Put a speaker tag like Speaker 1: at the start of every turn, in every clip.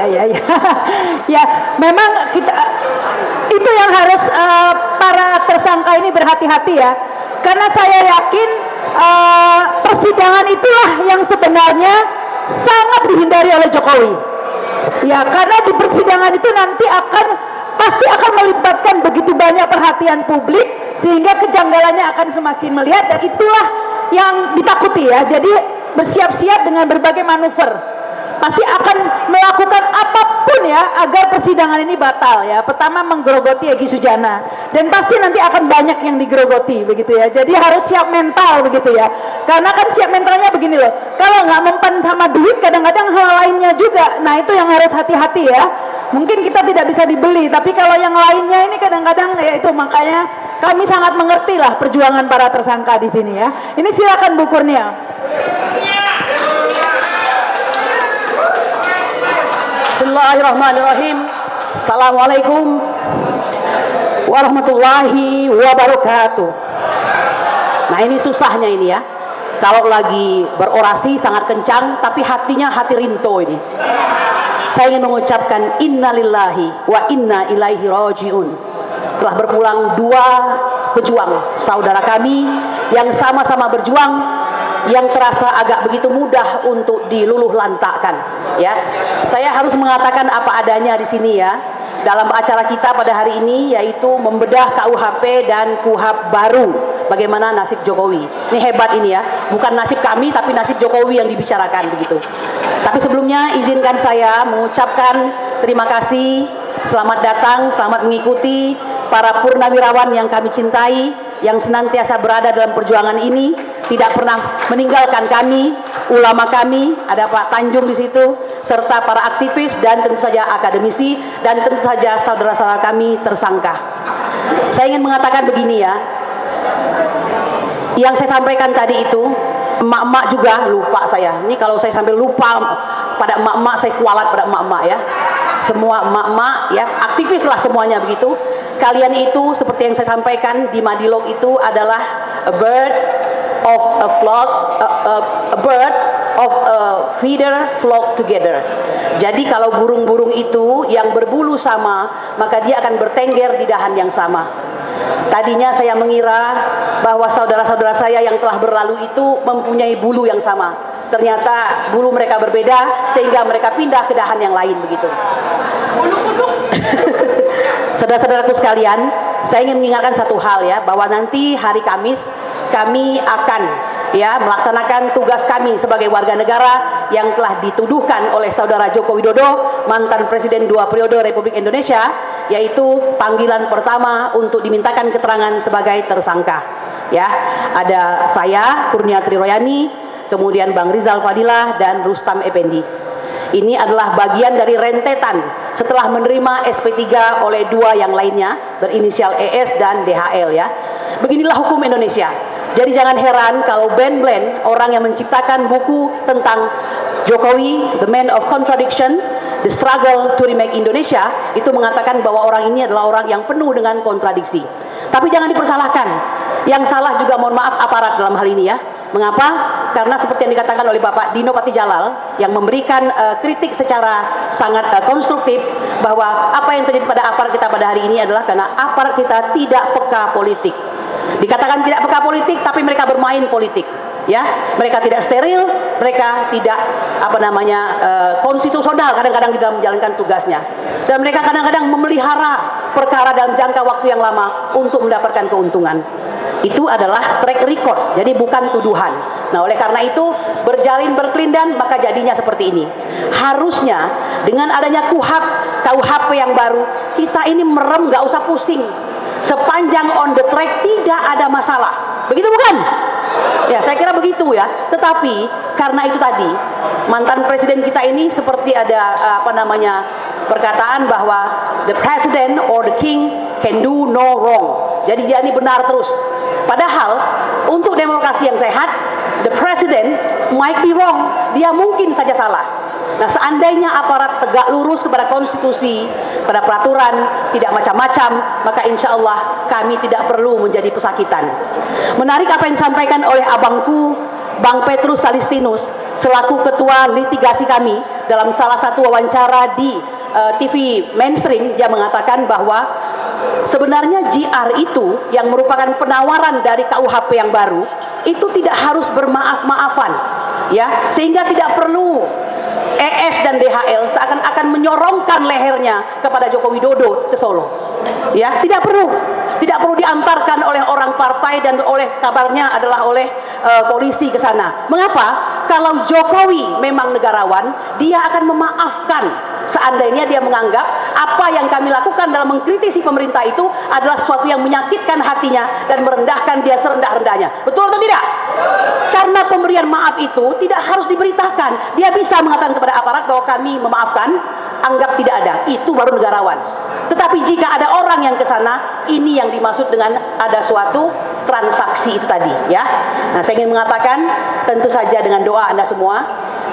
Speaker 1: ya. Ya, memang kita itu yang harus para tersangka ini berhati-hati ya. Karena saya yakin persidangan itulah yang sebenarnya sangat dihindari oleh Jokowi. Ya, karena di persidangan itu nanti pasti akan melibatkan begitu banyak perhatian publik sehingga kejanggalannya akan semakin melihat, dan itulah yang ditakuti ya. Jadi bersiap-siap dengan berbagai manuver. Pasti akan melakukan apapun ya agar persidangan ini batal ya. Pertama menggerogoti Egy Sujana, dan pasti nanti akan banyak yang digerogoti begitu ya. Jadi harus siap mental begitu ya. Karena kan siap mentalnya begini loh. Kalau nggak mempan sama duit, kadang-kadang hal lainnya juga. Nah itu yang harus hati-hati ya. Mungkin kita tidak bisa dibeli, tapi kalau yang lainnya ini kadang-kadang ya itu, makanya kami sangat mengerti lah perjuangan para tersangka di sini ya. Ini silakan Bu Kurnia.
Speaker 2: Bismillahirrahmanirrahim. Assalamualaikum warahmatullahi wabarakatuh. Nah ini susahnya ini ya. Kalau lagi berorasi sangat kencang, tapi hatinya hati Rinto ini. Saya ingin mengucapkan innalillahi wa inna ilaihi rajiun. Telah berpulang dua pejuang saudara kami yang sama-sama berjuang, yang terasa agak begitu mudah untuk diluluh lantakkan ya. Saya harus mengatakan apa adanya di sini ya. Dalam acara kita pada hari ini yaitu membedah KUHP dan KUHP baru. Bagaimana nasib Jokowi. Ini hebat ini ya. Bukan nasib kami tapi nasib Jokowi yang dibicarakan begitu. Tapi sebelumnya izinkan saya mengucapkan terima kasih, selamat datang, selamat mengikuti para purnawirawan yang kami cintai, yang senantiasa berada dalam perjuangan ini, tidak pernah meninggalkan kami, ulama kami, ada Pak Tanjung di situ, serta para aktivis dan tentu saja akademisi, dan tentu saja saudara-saudara kami tersangka. Saya ingin mengatakan begini ya, yang saya sampaikan tadi itu, emak-emak juga lupa saya. Ini kalau saya sambil lupa pada emak-emak, saya kualat pada emak-emak ya. Semua emak-emak ya, aktivis lah semuanya begitu. Kalian itu seperti yang saya sampaikan di Madilog itu adalah a bird of a flock, a bird of a feather flock together. Jadi kalau burung-burung itu yang berbulu sama, maka dia akan bertengger di dahan yang sama. Tadinya saya mengira bahwa saudara-saudara saya yang telah berlalu itu mempunyai bulu yang sama. Ternyata bulu mereka berbeda sehingga mereka pindah ke dahan yang lain begitu. Saudara-saudaraku sekalian, saya ingin mengingatkan satu hal ya, bahwa nanti hari Kamis kami akan ya melaksanakan tugas kami sebagai warga negara yang telah dituduhkan oleh saudara Joko Widodo, mantan Presiden 2 periode Republik Indonesia, yaitu panggilan pertama untuk dimintakan keterangan sebagai tersangka. Ya, ada saya Kurnia Triroyani, kemudian Bang Rizal Fadilah dan Rustam Effendi. Ini adalah bagian dari rentetan setelah menerima SP3 oleh dua yang lainnya berinisial ES dan DHL ya. Beginilah hukum Indonesia. Jadi jangan heran kalau Ben Bland, orang yang menciptakan buku tentang Jokowi, The Man of Contradiction, The Struggle to Remake Indonesia, itu mengatakan bahwa orang ini adalah orang yang penuh dengan kontradiksi. Tapi jangan dipersalahkan. Yang salah juga mohon maaf aparat dalam hal ini ya. Mengapa? Karena seperti yang dikatakan oleh Bapak Dino Patijalal yang memberikan kritik secara sangat konstruktif bahwa apa yang terjadi pada aparat kita pada hari ini adalah karena aparat kita tidak peka politik. Dikatakan tidak peka politik tapi mereka bermain politik. Ya, mereka tidak steril, mereka tidak konstitusional kadang-kadang di dalam menjalankan tugasnya. Dan mereka kadang-kadang memelihara perkara dalam jangka waktu yang lama untuk mendapatkan keuntungan. Itu adalah track record, jadi bukan tuduhan. Nah, oleh karena itu berjalin berkelindan maka jadinya seperti ini. Harusnya dengan adanya KUHP yang baru, kita ini merem, nggak usah pusing. Sepanjang on the track tidak ada masalah. Begitu bukan? Ya, saya kira begitu ya. Tetapi karena itu tadi mantan presiden kita ini seperti ada perkataan bahwa the president or the king can do no wrong. Jadi dia ini benar terus. Padahal untuk demokrasi yang sehat, the president might be wrong. Dia mungkin saja salah. Nah, seandainya aparat tegak lurus kepada konstitusi, pada peraturan, tidak macam-macam, maka insya Allah kami tidak perlu menjadi pesakitan. Menarik apa yang disampaikan oleh abangku Bang Petrus Salistinus selaku ketua litigasi kami dalam salah satu wawancara di TV mainstream, dia mengatakan bahwa sebenarnya JR itu yang merupakan penawaran dari KUHP yang baru itu tidak harus bermaaf-maafan, ya, sehingga tidak perlu ES dan DHL seakan-akan menyorongkan lehernya kepada Joko Widodo ke Solo, ya, tidak perlu diantarkan oleh orang partai dan oleh kabarnya adalah oleh polisi ke sana. Mengapa? Kalau Jokowi memang negarawan, dia akan memaafkan seandainya dia menganggap apa yang kami lakukan dalam mengkritisi pemerintah itu adalah sesuatu yang menyakitkan hatinya dan merendahkan dia serendah-rendahnya. Betul atau tidak? Karena pemberian maaf itu tidak harus diberitakan. Dia bisa mengatakan kepada aparat bahwa kami memaafkan, anggap tidak ada. Itu baru negarawan. Tetapi jika ada orang yang ke sana, ini yang dimaksud dengan ada suatu transaksi itu tadi, ya. Nah, saya ingin mengatakan tentu saja dengan doa Anda semua,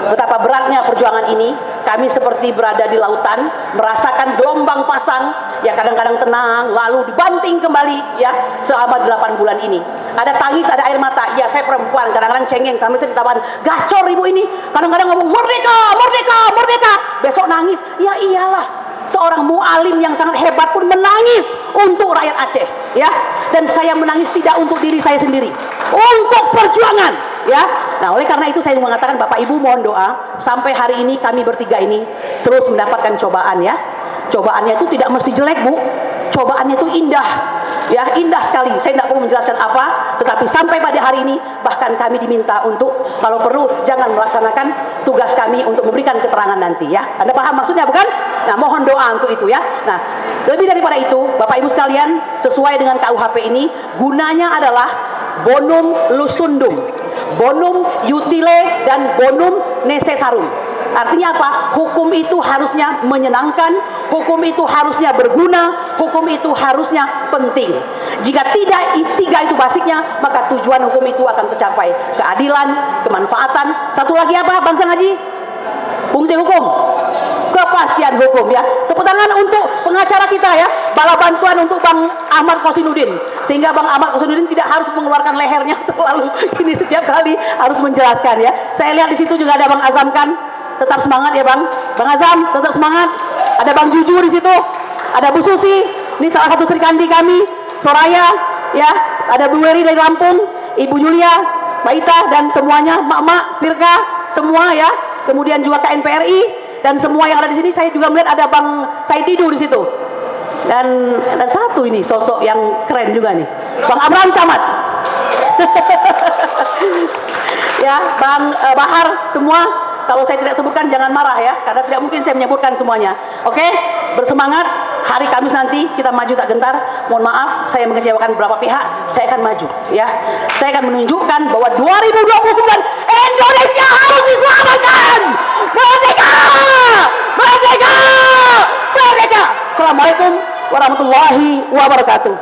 Speaker 2: betapa beratnya perjuangan ini. Kami seperti berada di lautan, merasakan gelombang pasang, ya, kadang-kadang tenang, lalu dibanting kembali, ya, selama 8 bulan ini. Ada tangis, ada air mata. Ya, saya perempuan, kadang-kadang cengeng sampai saya ditawarin, gacor ibu ini. Kadang-kadang ngomong merdeka, merdeka, merdeka. Besok nangis. Ya iyalah, seorang mualim yang sangat hebat pun menangis untuk rakyat Aceh, ya. Dan saya menangis tidak untuk diri saya sendiri, untuk perjuangan, ya. Nah, oleh karena itu saya mengatakan Bapak Ibu mohon doa sampai hari ini kami bertiga ini terus mendapatkan cobaan, ya. Cobaannya itu tidak mesti jelek, Bu. Cobaannya itu indah, ya, indah sekali. Saya tidak perlu menjelaskan apa, tetapi sampai pada hari ini bahkan kami diminta untuk kalau perlu jangan melaksanakan tugas kami untuk memberikan keterangan nanti, ya. Anda paham maksudnya, bukan? Nah, mohon doa untuk itu, ya. Nah, lebih daripada itu, Bapak Ibu sekalian, sesuai dengan KUHP ini gunanya adalah bonum lusundum, bonum utile, dan bonum necessarum. Artinya apa? Hukum itu harusnya menyenangkan, hukum itu harusnya berguna, hukum itu harusnya penting. Jika tidak tiga itu basicnya, maka tujuan hukum itu akan tercapai. Keadilan, kemanfaatan. Satu lagi apa, Bang Haji? Fungsi hukum. Kepastian hukum, ya. Tepuk tangan untuk pengacara kita, ya. Bala bantuan untuk Bang Ahmad Kosinudin. Sehingga Bang Ahmad Kosinudin tidak harus mengeluarkan lehernya terlalu ini setiap kali harus menjelaskan, ya. Saya lihat di situ juga ada Bang Azam Kan. Tetap semangat, ya, Bang. Bang Azam, tetap semangat. Ada Bang Juju di situ. Ada Bu Susi. Ini salah satu Sri Kandi kami. Soraya, ya. Ada Bu Weri dari Lampung. Ibu Julia, Mbak Ita, dan semuanya, Mak-mak, Firka, semua, ya. Kemudian juga KNPRI dan semua yang ada di sini. Saya juga melihat ada Bang Saididu di situ. Dan satu ini sosok yang keren juga nih. Bang Abraham Samad. Ya, Bang Bahar, semua. Kalau saya tidak sebutkan jangan marah, ya, karena tidak mungkin saya menyebutkan semuanya. Oke, bersemangat. Hari Kamis nanti kita maju tak gentar. Mohon maaf, saya mengecewakan beberapa pihak. Saya akan maju, ya. Saya akan menunjukkan bahwa 2029 Indonesia harus diselamatkan. Merdeka! Merdeka! Merdeka! Assalamualaikum warahmatullahi wabarakatuh.